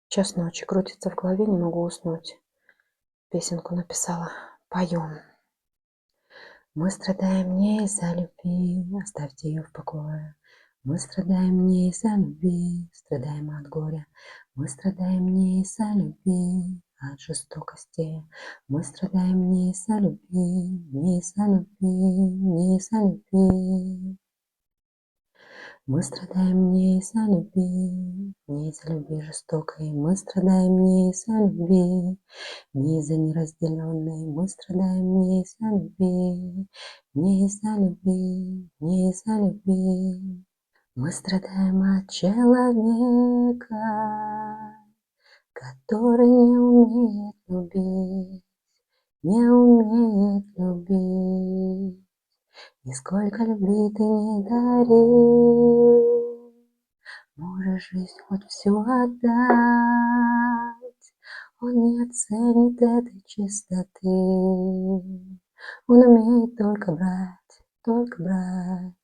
Час ночи, крутится в голове, не могу уснуть. Песенку написала, поем. Мы страдаем не из-за любви, оставьте ее в покое. Мы страдаем не из-за любви, страдаем от горя. Мы страдаем не из-за любви, а от жестокости. Мы страдаем не из-за любви, не из-за любви, не из-за любви. Мы страдаем не из-за любви, не из-за любви жестокой. Мы страдаем не из-за любви, не из-за неразделенной. Мы страдаем не из-за любви, не из-за любви, не из-за любви. Мы страдаем от человека, который не умеет любить, не умеет любить. И сколько любви ты не дари, можешь жизнь хоть всю отдать, он не оценит этой чистоты, он умеет только брать, только брать.